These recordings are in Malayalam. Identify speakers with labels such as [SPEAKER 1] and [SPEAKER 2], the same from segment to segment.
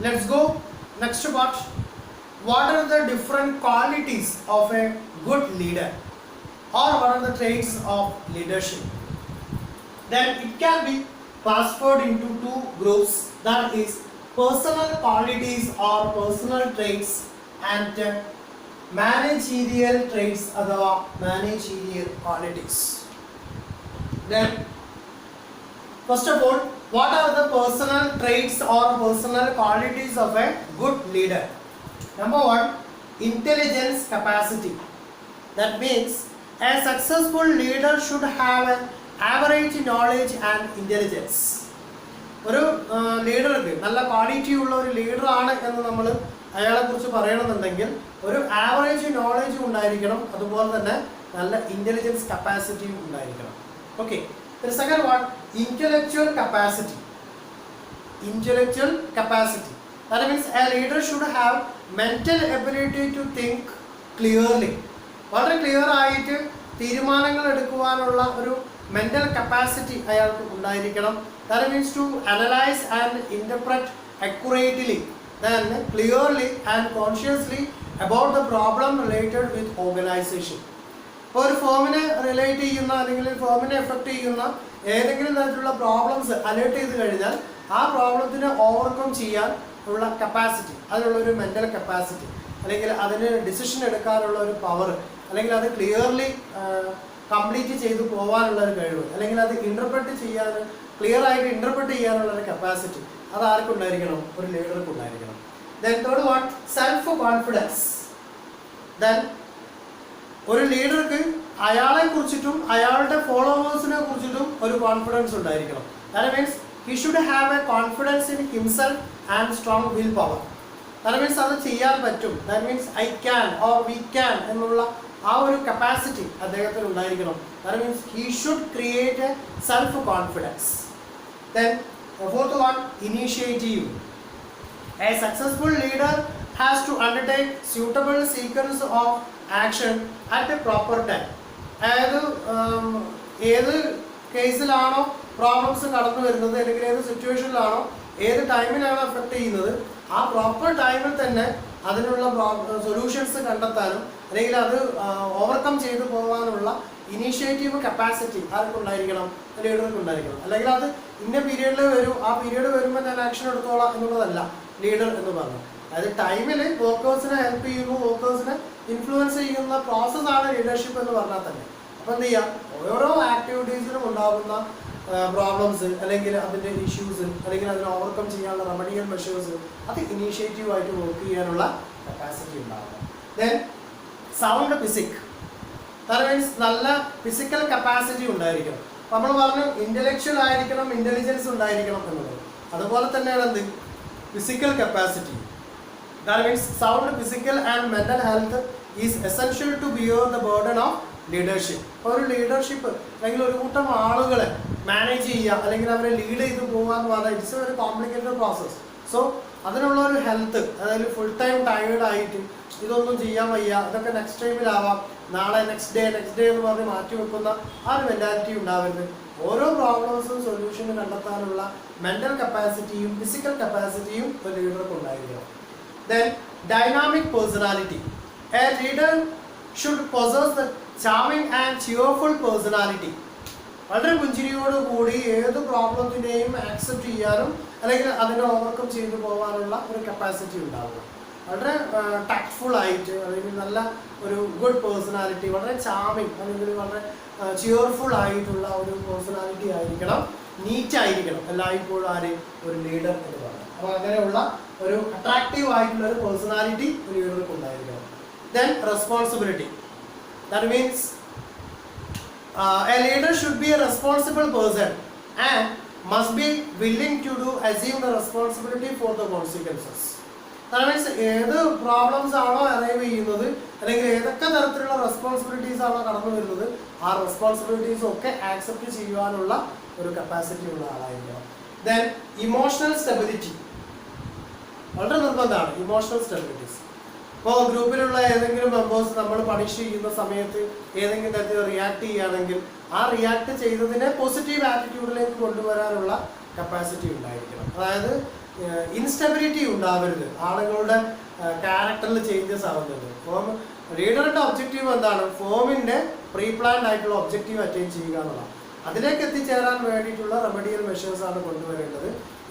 [SPEAKER 1] Let's go next part. What are the different qualities of a good leader, or what are the traits of leadership? Then it can be classified into two groups, that is personal qualities or personal traits and managerial traits or managerial qualities. Then first of all, what are the personal traits or personal qualities of a good leader? Number one, intelligence capacity. That means a successful leader should have an average knowledge and intelligence. ഒരു ലീഡർക്ക് നല്ല ക്വാളിറ്റി ഉള്ള ഒരു ലീഡറാണ് എന്ന് നമ്മൾ അയാളെ കുറിച്ച് പറയണമെന്നുണ്ടെങ്കിൽ ഒരു ആവറേജ് നോളജ് ഉണ്ടായിരിക്കണം, അതുപോലെ തന്നെ നല്ല ഇന്റലിജൻസ് കപ്പാസിറ്റിയും ഉണ്ടായിരിക്കണം. Okay, the second one, intellectual capacity. Intellectual capacity, that means a leader should have mental ability to think clearly. വളരെ ക്ലിയർ ആയിട്ട് തീരുമാനങ്ങൾ എടുക്കുവാനുള്ള ഒരു മെന്റൽ കപ്പാസിറ്റി അയാൾക്ക് ഉണ്ടായിരിക്കണം. That means to analyze and interpret accurately, then clearly and consciously about the problem related with organization. ഇപ്പോൾ ഒരു ഫോമിനെ റിലേറ്റ് ചെയ്യുന്ന അല്ലെങ്കിൽ ഫോമിനെ എഫക്റ്റ് ചെയ്യുന്ന ഏതെങ്കിലും തരത്തിലുള്ള പ്രോബ്ലംസ് അലേർട്ട് ചെയ്ത് കഴിഞ്ഞാൽ ആ പ്രോബ്ലത്തിനെ ഓവർകം ചെയ്യാൻ ഉള്ള കപ്പാസിറ്റി, അതിനുള്ള ഒരു മെൻ്റൽ കപ്പാസിറ്റി, അല്ലെങ്കിൽ അതിന് ഡിസിഷൻ എടുക്കാനുള്ള ഒരു പവർ, അല്ലെങ്കിൽ അത് ക്ലിയർലി കംപ്ലീറ്റ് ചെയ്തു പോകാനുള്ള ഒരു കഴിവ്, അല്ലെങ്കിൽ അത് ഇൻ്റർപ്രറ്റ് ചെയ്യാൻ ക്ലിയർ ആയിട്ട് ഇൻ്റർപ്രറ്റ് ചെയ്യാനുള്ള ഒരു കപ്പാസിറ്റി, അത് ആർക്കുണ്ടായിരിക്കണം? ഒരു ലീഡർക്ക് ഉണ്ടായിരിക്കണം. Then third one, self confidence. Then ഒരു ലീഡർക്ക് അയാളെ കുറിച്ചിട്ടും അയാളുടെ ഫോളോവേഴ്സിനെ കുറിച്ചിട്ടും ഒരു കോൺഫിഡൻസ് ഉണ്ടായിരിക്കണം. That means he should have a confidence in himself and strong will power. That means അത് ചെയ്യാൻ പറ്റും, that means I can or we can എന്നുള്ള ആ ഒരു കപ്പാസിറ്റി അദ്ദേഹത്തിന് ഉണ്ടായിരിക്കണം. That means he should create a self confidence. Then fourth one, initiative. A successful leader has to undertake suitable sequence of action at a proper time. അതായത് ഏത് കേസിലാണോ പ്രോബ്ലംസ് കടന്നു വരുന്നത്, അല്ലെങ്കിൽ ഏത് സിറ്റുവേഷനിലാണോ ഏത് ടൈമിലാണോ എഫക്ട് ചെയ്യുന്നത്, ആ പ്രോപ്പർ ടൈമിൽ തന്നെ അതിനുള്ള സൊല്യൂഷൻസ് കണ്ടെത്താനും അല്ലെങ്കിൽ അത് ഓവർകം ചെയ്തു പോകാനുള്ള ഇനീഷ്യേറ്റീവ് കപ്പാസിറ്റി ആർക്കുണ്ടായിരിക്കണം? ലീഡർക്ക് ഉണ്ടായിരിക്കണം. അല്ലെങ്കിൽ അത് ഇന്ന പീരീഡിൽ വരും, ആ പീരീഡ് വരുമ്പോൾ ഞാൻ ആക്ഷൻ എടുത്തോളാം എന്നുള്ളതല്ല ലീഡർ എന്ന് പറഞ്ഞു. അതായത് ടൈമിൽ വർക്കേഴ്സിനെ ഹെൽപ്പ് ചെയ്യുന്നു, വർക്കേഴ്സിനെ ഇൻഫ്ലുവൻസ് ചെയ്യുന്ന പ്രോസസ്സാണ് ലീഡർഷിപ്പ് എന്ന് പറഞ്ഞാൽ തന്നെ. അപ്പോൾ എന്ത് ചെയ്യാം, ഓരോ ആക്ടിവിറ്റീസിനും ഉണ്ടാകുന്ന പ്രോബ്ലംസ് അല്ലെങ്കിൽ അതിൻ്റെ ഇഷ്യൂസ് അല്ലെങ്കിൽ അതിനെ ഓവർകം ചെയ്യാനുള്ള റെമഡിയൽ മെഷേഴ്സ് അത് ഇനീഷ്യേറ്റീവായിട്ട് വർക്ക് ചെയ്യാനുള്ള കപ്പാസിറ്റി ഉണ്ടാകും. Then sound physique, that means നല്ല ഫിസിക്കൽ കപ്പാസിറ്റി ഉണ്ടായിരിക്കണം. നമ്മൾ പറഞ്ഞു ഇൻ്റലക്ച്വൽ ആയിരിക്കണം, ഇൻ്റലിജൻസ് ഉണ്ടായിരിക്കണം എന്നുള്ളത്. അതുപോലെ തന്നെയാണ് എന്ത് physical capacity. That means sound physical and mental health is essential to bear the burden of leadership. ഒരു ലീഡർഷിപ്പ് അല്ലെങ്കിൽ ഒരു കൂട്ടം ആളുകളെ മാനേജ് ചെയ്യുക അല്ലെങ്കിൽ അവരെ ലീഡ് ചെയ്ത് പോകുക എന്ന് പറഞ്ഞാൽ it's A very complicated process. So അതിനുള്ള ഒരു ഹെൽത്ത്, അതായത് ഫുൾ ടൈം ടയേർഡ് ആയിട്ട് ഇതൊന്നും ചെയ്യാൻ വയ്യ, ഇതൊക്കെ നെക്സ്റ്റ് ടൈമിലാവാം, നാളെ നെക്സ്റ്റ് ഡേ എന്ന് പറഞ്ഞ് മാറ്റി വെക്കുന്ന ആ ഒരു മെൻറ്റാലിറ്റി ഉണ്ടാവരുത്. ഓരോ പ്രോബ്ലംസും സൊല്യൂഷൻ കണ്ടെത്താനുള്ള മെൻ്റൽ കപ്പാസിറ്റിയും ഫിസിക്കൽ കപ്പാസിറ്റിയും ഒരു ലീഡർക്ക് ഉണ്ടായിരിക്കണം. Then dynamic personality. A leader should possess the charming and cheerful personality. വളരെ പുഞ്ചിരിയോട് കൂടി ഏത് പ്രോബ്ലത്തിനെയും ആക്സെപ്റ്റ് ചെയ്യാനും അല്ലെങ്കിൽ അതിനെ ഓവർകം ചെയ്തു പോകാനുള്ള ഒരു കപ്പാസിറ്റി ഉണ്ടാവുക. വളരെ ടാക്ട്ഫുൾ ആയിട്ട് അല്ലെങ്കിൽ നല്ല ഒരു ഗുഡ് പേഴ്സണാലിറ്റി, വളരെ ചാമിങ് അല്ലെങ്കിൽ വളരെ ചിയർഫുൾ ആയിട്ടുള്ള ഒരു പേഴ്സണാലിറ്റി ആയിരിക്കണം, നീറ്റ് ആയിരിക്കണം എല്ലായ്പ്പോഴും ആരെയും ഒരു ലീഡർ എന്ന് പറയുന്നത്. അപ്പോൾ അങ്ങനെയുള്ള ഒരു അട്രാക്റ്റീവ് ആയിട്ടുള്ള ഒരു പേഴ്സണാലിറ്റി ഒരു ലീഡർക്ക് ഉണ്ടായിരിക്കണം. Then responsibility, that means a leader should be a responsible person and must be willing to do assume the responsibility for the consequences. That means ഏത് പ്രോബ്ലംസ് ആണോ അറൈവ് ചെയ്യുന്നത് അല്ലെങ്കിൽ ഏതൊക്കെ തരത്തിലുള്ള റെസ്പോൺസിബിലിറ്റീസ് ആണോ കടന്നു വരുന്നത്, ആ റെസ്പോൺസിബിലിറ്റീസ് ഒക്കെ ആക്സെപ്റ്റ് ചെയ്യുവാനുള്ള ഒരു കപ്പാസിറ്റി ഉള്ള ആളായിരിക്കണം. ദെൻ ഇമോഷണൽ സ്റ്റെബിലിറ്റി വളരെ നിർബന്ധമാണ്. ഇമോഷണൽ സ്റ്റെബിലിറ്റീസ്, ഇപ്പോൾ ഗ്രൂപ്പിലുള്ള ഏതെങ്കിലും മെമ്പേഴ്സ് നമ്മൾ പണിഷ് ചെയ്യുന്ന സമയത്ത് ഏതെങ്കിലും തരത്തിൽ റിയാക്ട് ചെയ്യുകയാണെങ്കിൽ ആ റിയാക്ട് ചെയ്തതിനെ പോസിറ്റീവ് ആറ്റിറ്റ്യൂഡിലേക്ക് കൊണ്ടുവരാനുള്ള കപ്പാസിറ്റി ഉണ്ടായിരിക്കണം. അതായത് ഇൻസ്റ്റബിലിറ്റി ഉണ്ടാവരുത്, ആളുകളുടെ ക്യാരക്ടറിൽ ചേഞ്ചസ് ആവുന്നത്. ലീഡറുടെ ഒബ്ജക്റ്റീവ് എന്താണ്? ഫോമിൻ്റെ പ്രീ പ്ലാൻഡ് ആയിട്ടുള്ള ഒബ്ജക്റ്റീവ് അറ്റൈൻ ചെയ്യുക എന്നുള്ളതാണ്. അതിലേക്ക് എത്തിച്ചേരാൻ വേണ്ടിയിട്ടുള്ള റെമഡിയൽ മെഷേഴ്സ് ആണ് കൊണ്ടുവരേണ്ടത്.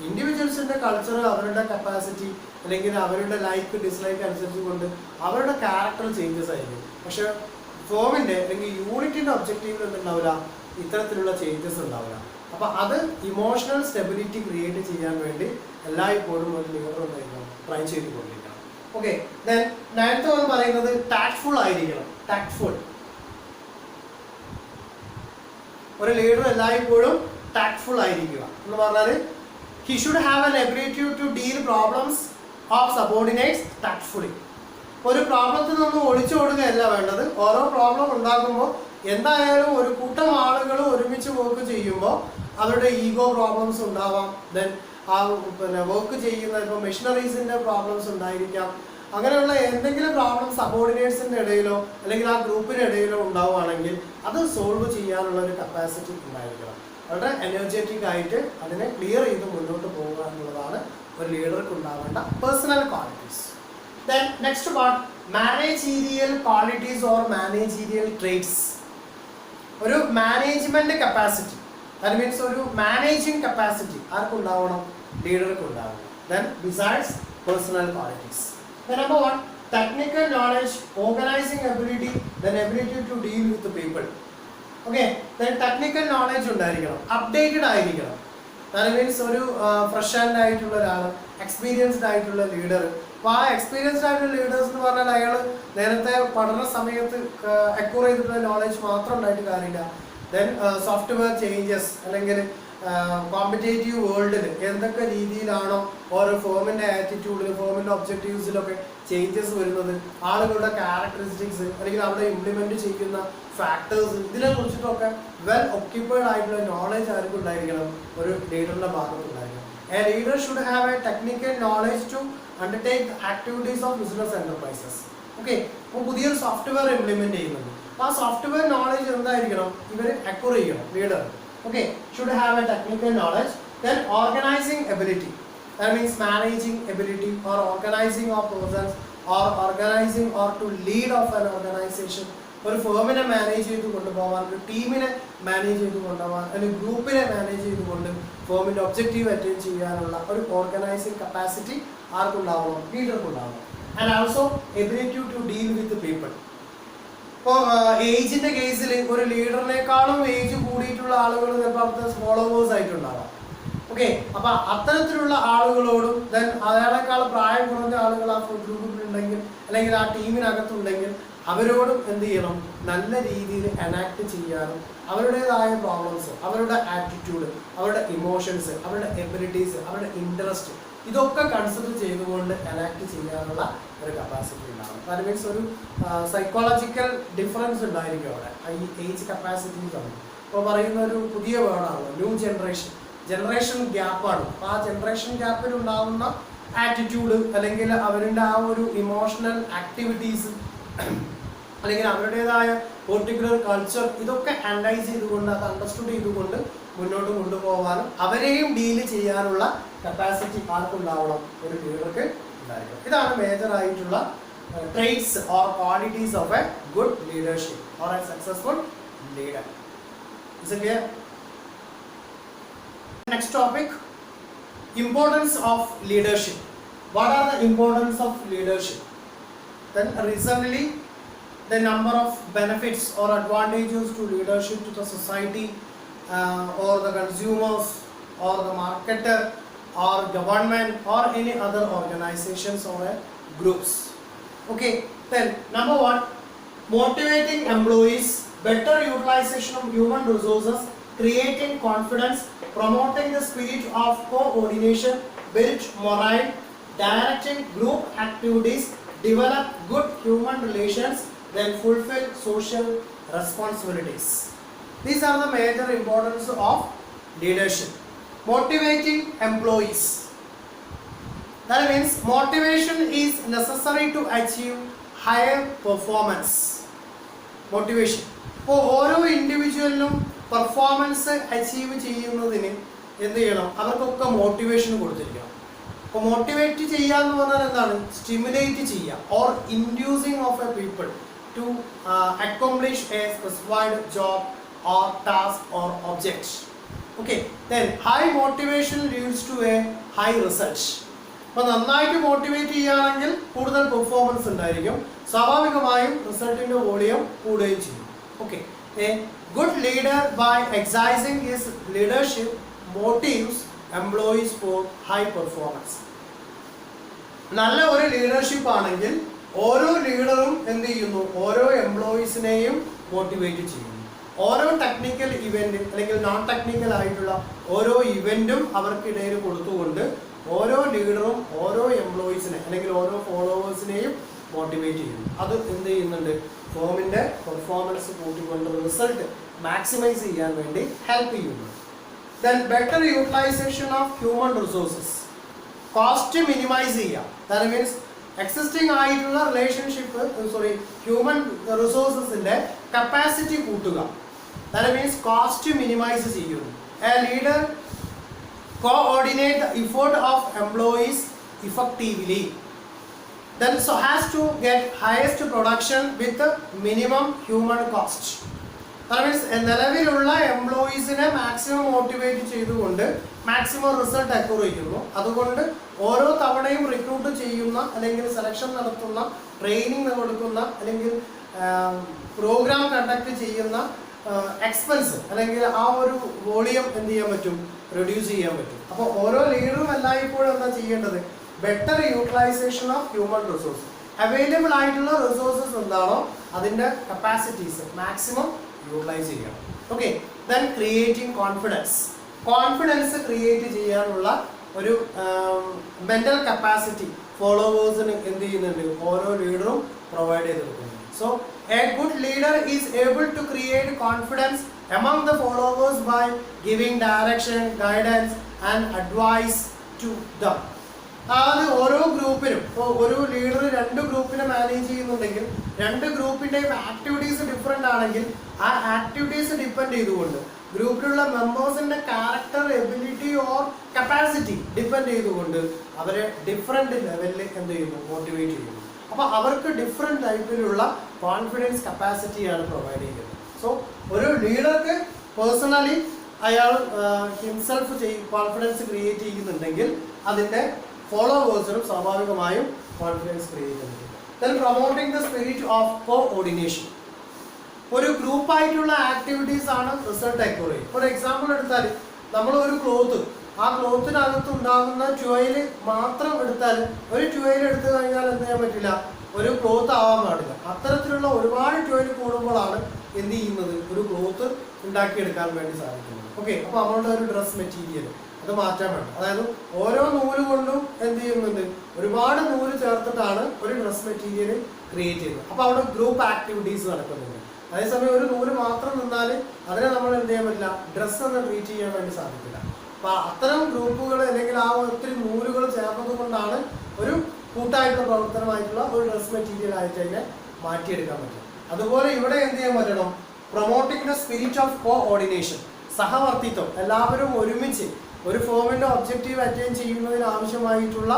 [SPEAKER 1] ഇൻഡിവിജ്വൽസിൻ്റെ കൾച്ചർ, അവരുടെ കപ്പാസിറ്റി അല്ലെങ്കിൽ അവരുടെ ലൈക്ക് ഡിസ്ലൈക്ക് അനുസരിച്ച് കൊണ്ട് അവരുടെ ക്യാരക്ടർ ചേഞ്ചസ് ആയിരിക്കും. പക്ഷെ ഫോമിൻ്റെ അല്ലെങ്കിൽ യൂണിറ്റിൻ്റെ ഒബ്ജക്റ്റീവിൽ എന്തുണ്ടാവില്ല, ഇത്തരത്തിലുള്ള ചേഞ്ചസ് ഉണ്ടാവില്ല. അപ്പോൾ അത് ഇമോഷണൽ സ്റ്റെബിലിറ്റി ക്രിയേറ്റ് ചെയ്യാൻ വേണ്ടി എല്ലായ്പ്പോഴും ഒരു ലീഡർ എന്തായിരിക്കണം, ട്രൈ ചെയ്തുകൊണ്ടിരിക്കണം. ഓക്കെ, ദെൻ 9th വൺ പറയുന്നത് ടാക്ട്ഫുൾ ആയിരിക്കണം. ടാക്ട്ഫുൾ, ഒരു ലീഡർ എല്ലായ്പ്പോഴും ടാക്ട്ഫുൾ ആയിരിക്കുക എന്ന് പറഞ്ഞാൽ he should have an ability to deal problems of subordinates tactfully. ഒരു പ്രോബ്ലത്തിൽ നിന്ന് ഒളിച്ചോടുകയല്ല വേണ്ടത്. ഓരോ പ്രോബ്ലം ഉണ്ടാകുമ്പോൾ എന്തായാലും ഒരു കൂട്ടം ആളുകൾ ഒരുമിച്ച് വർക്ക് ചെയ്യുമ്പോൾ അവരുടെ ഈഗോ പ്രോബ്ലംസ് ഉണ്ടാവാം. ദെൻ ആ വർക്ക് ചെയ്യുന്ന ഇപ്പോൾ മെഷീനറീസിൻ്റെ പ്രോബ്ലംസ് ഉണ്ടായിരിക്കാം. അങ്ങനെയുള്ള എന്തെങ്കിലും പ്രോബ്ലം സബോർഡിനേറ്റ്സിൻ്റെ ഇടയിലോ അല്ലെങ്കിൽ ആ ഗ്രൂപ്പിൻ്റെ ഇടയിലോ ഉണ്ടാവുകയാണെങ്കിൽ അത് സോൾവ് ചെയ്യാനുള്ള ഒരു കപ്പാസിറ്റി ഉണ്ടായിരിക്കണം. വളരെ എനർജറ്റിക് ആയിട്ട് അതിനെ ക്ലിയർ ചെയ്ത് മുന്നോട്ട് പോകുക എന്നുള്ളതാണ് ഒരു ലീഡർക്ക് ഉണ്ടാവേണ്ട personal qualities. Then next part managerial qualities or managerial traits. ഒരു മാനേജ്മെന്റ് കപ്പാസിറ്റി, ദാറ്റ് മീൻസ് ഒരു മാനേജിങ് കപ്പാസിറ്റി ആർക്കുണ്ടാവണം? ലീഡർക്ക് ഉണ്ടാവണം. Then besides personal qualities, number 1 technical knowledge, organizing ability, then ability to deal with the people. Okay, then technical knowledge ഉണ്ടായിരിക്കണം, അപ്ഡേറ്റഡ് ആയിരിക്കണം. ദാറ്റ് മീൻസ് ഒരു ഫ്രഷ് ആൻഡ് ആയിട്ടുള്ള ഒരാൾ, എക്സ്പീരിയൻസ്ഡ് ആയിട്ടുള്ള ലീഡർ. അപ്പോൾ ആ എക്സ്പീരിയൻസ്ഡ് ആയിട്ടുള്ള ലീഡേഴ്സ് എന്ന് പറഞ്ഞാൽ അയാൾ നേരത്തെ പഠന സമയത്ത് അക്വയർ ചെയ്തിട്ടുള്ള നോളജ് മാത്രം ഉണ്ടായിട്ട് കാര്യമില്ല. ദെൻ സോഫ്റ്റ്വെയർ ചേഞ്ചസ് അല്ലെങ്കിൽ കോമ്പറ്റേറ്റീവ് വേൾഡിൽ എന്തൊക്കെ രീതിയിലാണോ ഓരോ ഫോമിൻ്റെ ആറ്റിറ്റ്യൂഡിൽ, ഫോമിൻ്റെ ഒബ്ജക്റ്റീവ്സിലൊക്കെ ചേഞ്ചസ് വരുന്നത്, ആളുകളുടെ ക്യാരക്ടറിസ്റ്റിക്സ് അല്ലെങ്കിൽ അവിടെ ഇംപ്ലിമെൻറ്റ് ചെയ്യുന്ന ഫാക്ടേഴ്സ്, ഇതിനെ കുറിച്ചിട്ടൊക്കെ വെൽ ഒക്യുപ്പൈഡ് ആയിട്ടുള്ള നോളജ് ആർക്കും ഉണ്ടായിരിക്കണം, ഒരു ലീഡറിൻ്റെ ഭാഗത്തുണ്ടായിരിക്കണം. A leader should have a technical knowledge to undertake activities of business enterprises. Okay, അപ്പോൾ പുതിയൊരു സോഫ്റ്റ്വെയർ ഇംപ്ലിമെൻറ്റ് ചെയ്യുന്നുണ്ട്. അപ്പോൾ ആ സോഫ്റ്റ്വെയർ നോളജ് എന്തായിരിക്കണം? ഇവർ അക്വയർ ചെയ്യണം leader. Okay, should have a technical knowledge. Then organizing ability, that means managing ability or organizing of persons or organizing or to lead of an organization. ഒരു ഫേമിനെ മാനേജ് ചെയ്ത് കൊണ്ടുപോകാൻ, ഒരു ടീമിനെ മാനേജ് ചെയ്ത് കൊണ്ടുപോകാൻ, അല്ലെങ്കിൽ ഗ്രൂപ്പിനെ മാനേജ് ചെയ്തുകൊണ്ട് ഫേമിൻ്റെ ഒബ്ജക്റ്റീവ് അറ്റൈൻ ചെയ്യാനുള്ള ഒരു ഓർഗനൈസിങ് കപ്പാസിറ്റി ആർക്കുണ്ടാവണം? ലീഡർക്കുണ്ടാവണം. And also ability to deal with people. ഇപ്പോൾ ഏജിൻ്റെ കേസിൽ ഒരു ലീഡറിനേക്കാളും ഏജ് കൂടിയിട്ടുള്ള ആളുകൾ ചിലപ്പോൾ അവിടുത്തെ ഫോളോവേഴ്സ് ആയിട്ടുണ്ടാവാം. ഓക്കെ, അപ്പം അത്തരത്തിലുള്ള ആളുകളോടും ദെൻ അയാളെക്കാൾ പ്രായം കുറഞ്ഞ ആളുകൾ ആ ഗ്രൂപ്പിലുണ്ടെങ്കിൽ അല്ലെങ്കിൽ ആ ടീമിനകത്തുണ്ടെങ്കിൽ അവരോടും എന്ത് ചെയ്യണം? നല്ല രീതിയിൽ എനാക്ട് ചെയ്യാനും അവരുടേതായ പ്രോബ്ലംസ്, അവരുടെ ആറ്റിറ്റ്യൂഡ്, അവരുടെ ഇമോഷൻസ്, അവരുടെ എബിലിറ്റീസ്, അവരുടെ ഇൻട്രസ്റ്റ്, ഇതൊക്കെ കൺസിഡർ ചെയ്തുകൊണ്ട് എനാക്ട് ചെയ്യാനുള്ള ഒരു കപ്പാസിറ്റി ഉണ്ടാകും. ദാറ്റ് മീൻസ് ഒരു സൈക്കോളജിക്കൽ ഡിഫറൻസ് ഉണ്ടായിരിക്കും അവിടെ ഈ ഏജ് കപ്പാസിറ്റി തമ്മിൽ. ഇപ്പോൾ പറയുന്ന ഒരു പുതിയ വേർഡാണ് ന്യൂ ജനറേഷൻ. ജനറേഷൻ ഗ്യാപ്പാണ്. അപ്പോൾ ആ ജനറേഷൻ ഗ്യാപ്പിൽ ഉണ്ടാകുന്ന ആറ്റിറ്റ്യൂഡ് അല്ലെങ്കിൽ അവരുടെ ആ ഒരു ഇമോഷണൽ ആക്ടിവിറ്റീസ് അല്ലെങ്കിൽ അവരുടേതായ പെർട്ടിക്കുലർ കൾച്ചർ, ഇതൊക്കെ അനലൈസ് ചെയ്തുകൊണ്ട് അത് അണ്ടർസ്റ്റുഡ് ചെയ്തുകൊണ്ട് മുന്നോട്ട് കൊണ്ടുപോകാനും അവരെയും ഡീൽ ചെയ്യാനുള്ള കപ്പാസിറ്റി ആർക്കുണ്ടാവണം? ഒരു ലീഡർക്ക് ഉണ്ടായിരിക്കണം. ഇതാണ് മേജർ ആയിട്ടുള്ള traits or qualities of A good leadership or A successful leader. Is it clear? Next topic, importance of leadership. What are the importance of leadership? Then recently the number of benefits or advantages to leadership to the society or the consumers or the marketer or government or any other organizations or groups. Okay, then number 1, motivating employees, better utilization of human resources, creating confidence, promoting the spirit of coordination, build morale, directing group activities, develop good human relations, then fulfill social responsibilities. These are the major importance of leadership. Motivating employees, that means motivation is necessary to achieve higher performance. Motivation, ഇപ്പോൾ ഓരോ ഇൻഡിവിജ്വലിനും പെർഫോമൻസ് അച്ചീവ് ചെയ്യുന്നതിന് എന്ത് ചെയ്യണം? അവർക്കൊക്കെ മോട്ടിവേഷൻ കൊടുത്തിരിക്കണം. അപ്പോൾ മോട്ടിവേറ്റ് ചെയ്യുക എന്ന് പറഞ്ഞാൽ എന്താണ്? സ്റ്റിമുലേറ്റ് ചെയ്യുക or inducing of a people to accomplish a specified job or task or object. Okay, then high motivation leads to a high result. അപ്പോൾ നന്നായിട്ട് മോട്ടിവേറ്റ് ചെയ്യുകയാണെങ്കിൽ കൂടുതൽ പെർഫോമൻസ് ഉണ്ടായിരിക്കും, സ്വാഭാവികമായും റിസൾട്ടിൻ്റെ വോളിയം കൂടുകയും ചെയ്യും. Okay, a good leader by exercising his leadership motives employees for high performance. നല്ല ഒരു ലീഡർഷിപ്പ് ആണെങ്കിൽ ഓരോ ലീഡറും എന്ത് ചെയ്യുന്നു? ഓരോ എംപ്ലോയീസിനെയും മോട്ടിവേറ്റ് ചെയ്യുന്നു. ഓരോ ടെക്നിക്കൽ ഇവന്റ് അല്ലെങ്കിൽ നോൺ ടെക്നിക്കൽ ആയിട്ടുള്ള ഓരോ ഇവന്റും അവർക്കിടയിൽ കൊടുത്തുകൊണ്ട് ഓരോ ലീഡറും ഓരോ എംപ്ലോയീസിനെ അല്ലെങ്കിൽ ഓരോ ഫോളോവേഴ്സിനെയും മോട്ടിവേറ്റ് ചെയ്യുന്നു. അത് എന്ത് ചെയ്യുന്നുണ്ട്? ഫോമിൻ്റെ പെർഫോമൻസ് കൂട്ടിക്കൊണ്ട് റിസൾട്ട് മാക്സിമൈസ് ചെയ്യാൻ വേണ്ടി ഹെൽപ്പ് ചെയ്യുന്നു. Then better utilisation of human resources. Cost minimise ചെയ്യുക. ദാറ്റ് മീൻസ് എക്സിസ്റ്റിംഗ് ആയിട്ടുള്ള ഹ്യൂമൻ റിസോഴ്സസിൻ്റെ കപ്പാസിറ്റി കൂട്ടുക. ദാറ്റ് മീൻസ് കോസ്റ്റ് മിനിമൈസ് ചെയ്യുന്നു. A leader coordinate the effort of employees effectively, then so has to get highest production with the minimum human cost. That means നിലവിലുള്ള എംപ്ലോയീസിനെ മാക്സിമം മോട്ടിവേറ്റ് ചെയ്തുകൊണ്ട് മാക്സിമം റിസൾട്ട് അക്വയർ ചെയ്യുന്നു. അതുകൊണ്ട് ഓരോ തവണയും റിക്രൂട്ട് ചെയ്യുന്ന അല്ലെങ്കിൽ സെലക്ഷൻ നടത്തുന്ന, ട്രെയിനിങ് കൊടുക്കുന്ന അല്ലെങ്കിൽ പ്രോഗ്രാം കണ്ടക്ട് ചെയ്യുന്ന എക്സ്പെൻസ് അല്ലെങ്കിൽ ആ ഒരു വോളിയം എന്ത് ചെയ്യാൻ പറ്റും? റെഡ്യൂസ് ചെയ്യാൻ പറ്റും. അപ്പോൾ ഓരോ ലീഡറും എല്ലായ്പ്പോഴും എന്താ ചെയ്യേണ്ടത്? Better utilisation of human resource. Available ആയിട്ടുള്ള റിസോഴ്സസ് എന്താണോ അതിൻ്റെ കപ്പാസിറ്റീസ് മാക്സിമം യൂട്ടിലൈസ് ചെയ്യണം. Okay, then creating confidence. Confidence create ചെയ്യാനുള്ള ഒരു മെൻ്റൽ കപ്പാസിറ്റി ഫോളോവേഴ്സിന് എന്ത് ചെയ്യുന്നുണ്ട്? ഓരോ ലീഡറും പ്രൊവൈഡ് ചെയ്ത് കൊടുക്കുന്നുണ്ട്. So a good leader is able to create confidence among the followers by giving direction, guidance and advice to them. അതായത് ഓരോ ഗ്രൂപ്പിനും, ഇപ്പോൾ ഒരു ലീഡർ 2 ഗ്രൂപ്പിനെ മാനേജ് ചെയ്യുന്നുണ്ടെങ്കിൽ 2 ഗ്രൂപ്പിൻ്റെയും ആക്ടിവിറ്റീസ് ഡിഫറെൻ്റ് ആണെങ്കിൽ ആ ആക്ടിവിറ്റീസ് ഡിപ്പെൻഡ് ചെയ്തുകൊണ്ട് ഗ്രൂപ്പിലുള്ള മെമ്പേഴ്സിൻ്റെ character, ability or capacity depend ചെയ്തുകൊണ്ട് അവരെ ഡിഫറെൻറ്റ് ലെവലിൽ എന്ത് ചെയ്യുന്നു? മോട്ടിവേറ്റ് ചെയ്യുന്നു. അപ്പോൾ അവർക്ക് ഡിഫറെൻറ്റ് ടൈപ്പിലുള്ള കോൺഫിഡൻസ് കപ്പാസിറ്റിയാണ് പ്രൊവൈഡ് ചെയ്യുന്നത്. സോ ഒരു ലീഡർക്ക് പേഴ്സണലി അയാൾ ഹിംസെൽഫ് കോൺഫിഡൻസ് ക്രിയേറ്റ് ചെയ്യുന്നുണ്ടെങ്കിൽ അതിൻ്റെ ഫോളോവേഴ്സിനും സ്വാഭാവികമായും കോൺഫിഡൻസ് ക്രിയേറ്റ് ചെയ്യുന്നുണ്ട്. Then promoting the spirit of coordination. ഒരു ഗ്രൂപ്പായിട്ടുള്ള ആക്ടിവിറ്റീസ് ആണ് റിസൾട്ട് അക്വയർ ചെയ്യുക. ഒരു എക്സാമ്പിൾ എടുത്താൽ നമ്മൾ ഒരു ക്ലോത്ത്, ആ ക്ലോത്തിനകത്ത് ഉണ്ടാകുന്ന ട്വയിൽ മാത്രം എടുത്താൽ ഒരു ട്വയിൽ എടുത്തു കഴിഞ്ഞാൽ എന്ത് ചെയ്യാൻ പറ്റില്ല? ഒരു ക്ലോത്ത് ആവാൻ പാടില്ല. അത്തരത്തിലുള്ള ഒരുപാട് ട്വയിൽ കൂടുമ്പോഴാണ് എന്ത് ചെയ്യുന്നത്? ഒരു ക്ലോത്ത് ഉണ്ടാക്കിയെടുക്കാൻ വേണ്ടി സാധിക്കുന്നത്. ഓക്കെ, അപ്പോൾ നമ്മളുടെ ഒരു ഡ്രസ് മെറ്റീരിയൽ അത് മാറ്റാൻ വേണം. അതായത് ഓരോ നൂല് കൊണ്ടും എന്ത് ചെയ്യുന്നുണ്ട്? ഒരുപാട് നൂല് ചേർത്തിട്ടാണ് ഒരു ഡ്രസ് മെറ്റീരിയൽ ക്രിയേറ്റ് ചെയ്യുന്നത്. അപ്പോൾ അവിടെ ഗ്രൂപ്പ് ആക്ടിവിറ്റീസ് നടക്കുന്നുണ്ട്. അതേസമയം ഒരു നൂല് മാത്രം നിന്നാൽ അതിനെ നമ്മൾ എന്ത് ചെയ്യാൻ പറ്റില്ല? ഡ്രസ്സ് എന്ന് ട്രീറ്റ് ചെയ്യാൻ വേണ്ടി സാധിക്കില്ല. അപ്പോൾ അത്തരം ഗ്രൂപ്പുകൾ അല്ലെങ്കിൽ ആ ഒത്തിരി നൂലുകൾ ചേർന്നത് കൊണ്ടാണ് ഒരു കൂട്ടായിട്ടുള്ള പ്രവർത്തനമായിട്ടുള്ള ഒരു ഡ്രസ് മെറ്റീരിയൽ ആയിട്ട് അതിനെ മാറ്റിയെടുക്കാൻ പറ്റും. അതുപോലെ ഇവിടെ എന്ത് ചെയ്യാൻ പറ്റണം? Promoting the spirit of coordination. സഹവർത്തിത്വം. എല്ലാവരും ഒരുമിച്ച് ഒരു ഫോമിൻ്റെ ഒബ്ജക്റ്റീവ് അറ്റൈൻ ചെയ്യുന്നതിന് ആവശ്യമായിട്ടുള്ള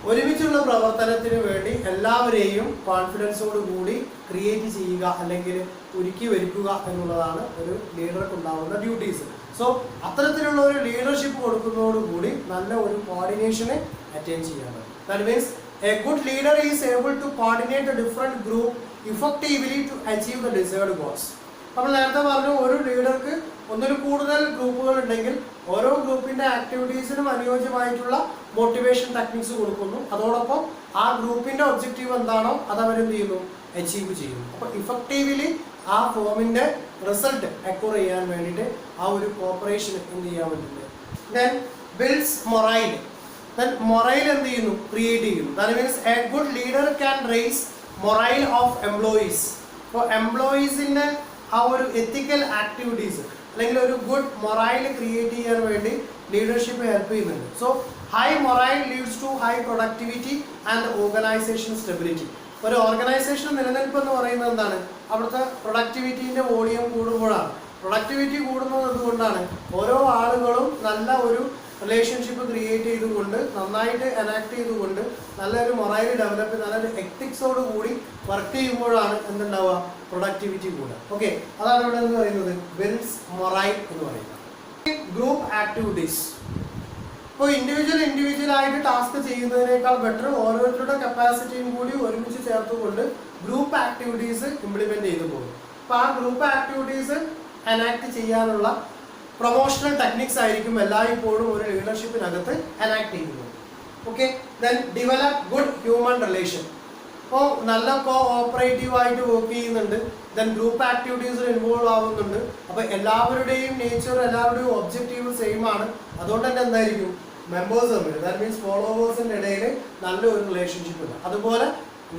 [SPEAKER 1] ഒരുമിച്ചുള്ള പ്രവർത്തനത്തിന് വേണ്ടി എല്ലാവരെയും കോൺഫിഡൻസോട് കൂടി ക്രിയേറ്റ് ചെയ്യുക അല്ലെങ്കിൽ ഒരുക്കി വരുത്തുക എന്നുള്ളതാണ് ഒരു ലീഡർക്ക് ഉണ്ടാകുന്ന ഡ്യൂട്ടീസ്. സോ അത്തരത്തിലുള്ള ഒരു ലീഡർഷിപ്പ് കൊടുക്കുന്നതോടുകൂടി നല്ല ഒരു കോർഡിനേഷനെ അറ്റൈൻ ചെയ്യാൻ പറ്റും. That means a good leader is able to coordinate the different group effectively to achieve the desired goals. നമ്മൾ നേരത്തെ പറഞ്ഞു ഒരു ലീഡർക്ക് ഒന്നിൽ കൂടുതൽ ഗ്രൂപ്പുകൾ ഉണ്ടെങ്കിൽ ഓരോ ഗ്രൂപ്പിൻ്റെ ആക്ടിവിറ്റീസിനും അനുയോജ്യമായിട്ടുള്ള മോട്ടിവേഷൻ ടെക്നിക്സ് കൊടുക്കുന്നു. അതോടൊപ്പം ആ ഗ്രൂപ്പിൻ്റെ ഒബ്ജക്റ്റീവ് എന്താണോ അത് അവരെന്ത് ചെയ്യുന്നു? അച്ചീവ് ചെയ്യുന്നു. അപ്പോൾ ഇഫക്റ്റീവ്ലി ആ ഫോമിൻ്റെ റിസൾട്ട് അക്വയർ ചെയ്യാൻ വേണ്ടിയിട്ട് ആ ഒരു കോപ്പറേഷൻ എന്ത് ചെയ്യാൻ പറ്റുന്നത്? Then builds morale. Then morale എന്ത് ചെയ്യുന്നു? ക്രിയേറ്റ് ചെയ്യുന്നു. That means a good leader can raise morale of employees. അപ്പോൾ എംപ്ലോയീസിൻ്റെ ആ ഒരു എത്തിക്കൽ ആക്ടിവിറ്റീസ് അല്ലെങ്കിൽ ഒരു ഗുഡ് മൊറൈൽ ക്രിയേറ്റ് ചെയ്യാൻ വേണ്ടി ലീഡർഷിപ്പ് ഹെൽപ്പ് ചെയ്യുന്നുണ്ട്. So high morale leads to high productivity and organisation stability. ഒരു ഓർഗനൈസേഷൻ നിലനിൽപ്പ് എന്ന് പറയുന്നത് എന്താണ്? അവിടുത്തെ പ്രൊഡക്ടിവിറ്റീൻ്റെ വോളിയം കൂടുമ്പോഴാണ്. പ്രൊഡക്ടിവിറ്റി കൂടുന്നത് എന്തുകൊണ്ടാണ്? ഓരോ ആളുകളും നല്ല ഒരു റിലേഷൻഷിപ്പ് ക്രിയേറ്റ് ചെയ്തുകൊണ്ട് നന്നായിട്ട് എനാക്ട് ചെയ്തുകൊണ്ട് നല്ലൊരു മൊറൈൽ ഡെവലപ്പ് നല്ലൊരു എത്തിക്സോട് കൂടി വർക്ക് ചെയ്യുമ്പോഴാണ് എന്തുണ്ടാവുക, പ്രൊഡക്ടിവിറ്റി കൂടുക. ഓക്കെ, അതാണ് ഇവിടെ എന്ന് പറയുന്നത് ബിൽഡ്സ് മൊറൈൽ എന്ന് പറയുന്നത്. Group activities. ഇപ്പോൾ ഇൻഡിവിജ്വൽ ആയിട്ട് ടാസ്ക് ചെയ്യുന്നതിനേക്കാൾ ബെറ്റർ ഓരോരുത്തരുടെ കപ്പാസിറ്റിയും കൂടി ഒരുമിച്ച് ചേർത്തുകൊണ്ട് ഗ്രൂപ്പ് ആക്ടിവിറ്റീസ് ഇംപ്ലിമെന്റ് ചെയ്തു പോകും. അപ്പോൾ ആ ഗ്രൂപ്പ് ആക്ടിവിറ്റീസ് എനാക്ട് ചെയ്യാനുള്ള പ്രൊമോഷണൽ ടെക്നിക്സ് ആയിരിക്കും എല്ലായ്പ്പോഴും ഒരു ലീഡർഷിപ്പിനകത്ത് എനാക്ട് ചെയ്യുന്നത്. Okay, then develop good human relation. അപ്പോൾ നല്ല കോഓപ്പറേറ്റീവ് ആയിട്ട് വർക്ക് ചെയ്യുന്നുണ്ട്, ദെൻ ഗ്രൂപ്പ് ആക്ടിവിറ്റീസിൽ ഇൻവോൾവ് ആവുന്നുണ്ട്. അപ്പോൾ എല്ലാവരുടെയും നേച്ചർ, എല്ലാവരുടെയും ഒബ്ജക്റ്റീവ് സെയിം ആണ്. അതുകൊണ്ട് തന്നെ എന്തായിരിക്കും മെമ്പേഴ്സ് തമ്മിൽ, ദാറ്റ് മീൻസ് ഫോളോവേഴ്സിൻ്റെ ഇടയിൽ നല്ലൊരു റിലേഷൻഷിപ്പ് ഉണ്ട്. അതുപോലെ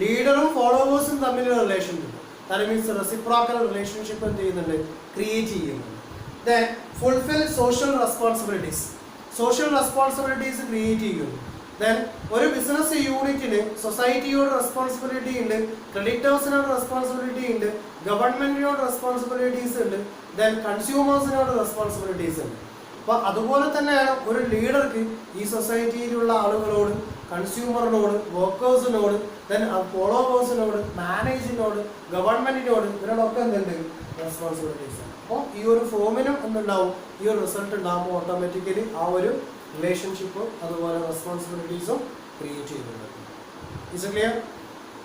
[SPEAKER 1] ലീഡറും ഫോളോവേഴ്സും തമ്മിലുള്ള relationship, that means reciprocal relationship എന്ത് ചെയ്യുന്നുണ്ട്, ക്രിയേറ്റ് ചെയ്യുന്നുണ്ട്. Then fulfill social responsibilities. Social responsibilities create ചെയ്യുന്നു. ദെൻ ഒരു ബിസിനസ് യൂണിറ്റിന് സൊസൈറ്റിയോട് റെസ്പോൺസിബിലിറ്റി ഉണ്ട്, ക്രെഡിറ്റേഴ്സിനോട് റെസ്പോൺസിബിലിറ്റി ഉണ്ട്, ഗവൺമെന്റിനോട് റെസ്പോൺസിബിലിറ്റീസ് ഉണ്ട്, ദെൻ കൺസ്യൂമേഴ്സിനോട് റെസ്പോൺസിബിലിറ്റീസ് ഉണ്ട്. അപ്പോൾ അതുപോലെ തന്നെയാണ് ഒരു ലീഡർക്ക് ഈ സൊസൈറ്റിയിലുള്ള ആളുകളോട്, കൺസ്യൂമറിനോട്, വർക്കേഴ്സിനോട്, ദെൻ ഫോളോവേഴ്സിനോട്, മാനേജിനോട്, ഗവൺമെന്റിനോട്, ഇവരോടൊക്കെ എന്തുണ്ട്, റെസ്പോൺസിബിലിറ്റീസ്. അപ്പോൾ ഈ ഒരു ഫോമിനും എന്തുണ്ടാവും, ഈ ഒരു റിസൾട്ട് ഉണ്ടാകുമ്പോൾ ഓട്ടോമാറ്റിക്കലി ആ ഒരു റിലേഷൻഷിപ്പും അതുപോലെ റെസ്പോൺസിബിലിറ്റീസും ക്രിയേറ്റ് ചെയ്യുന്നുണ്ട്. Is clear?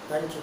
[SPEAKER 1] Thank you.